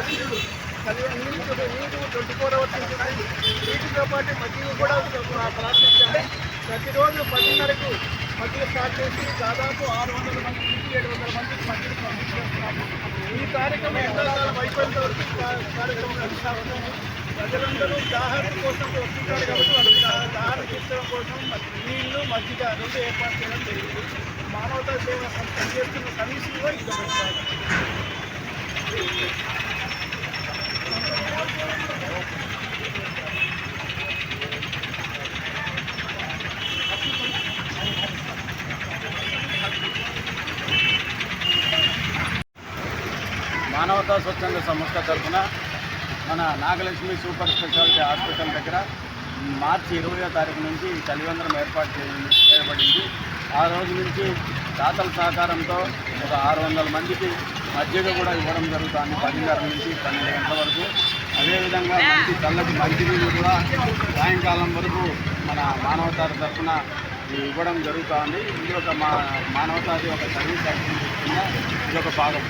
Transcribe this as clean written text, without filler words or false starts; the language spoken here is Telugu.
నీరు 24 hours ఉంటుంది. వీటితో పాటు మజ్జిగ కూడా ప్రారంభించాము. ప్రతిరోజు 10:30కు మజ్జిగ స్టార్ట్ చేసి దాదాపు 600 మంది నుంచి 700 మందికి మజ్జిగ పంపిస్తున్నాము. ఈ కార్యక్రమం ఎండాకాలం అయిపోయిన వరకు కార్యక్రమం కొనసాగుతుంది. ప్రజలందరూ దాహారం కోసం వస్తుంటారు కాబట్టి వాళ్ళకి దాహారం తీర్చడం కోసం నీళ్లు మజ్జిగ 2 ఏర్పాటు చేయడం జరిగింది. మానవతా సేవ సంస్థ చేస్తున్న సర్వీసులో ఇది మానవతా స్వచ్ఛంద సంస్థ తరఫున మన నాగలక్ష్మి సూపర్ స్పెషాలిటీ హాస్పిటల్ దగ్గర మార్చి 20వ తారీఖు నుంచి చలివేంద్రం ఏర్పాటు చేయబడింది. ఆ రోజు నుంచి దాతల సహకారంతో ఒక 600 మందికి మజ్జిగ కూడా ఇవ్వడం జరుగుతుంది 10:30 నుంచి 12 గంటల వరకు. అదేవిధంగా మంచి చల్లటి మంచినీళ్ళు కూడా సాయంకాలం వరకు మన మానవతా తరఫున ఇవ్వడం జరుగుతుంది. ఇది ఒక మానవతాది ఒక సర్వీస్ యాక్టివిటీ కింద ఇది ఒక భాగం.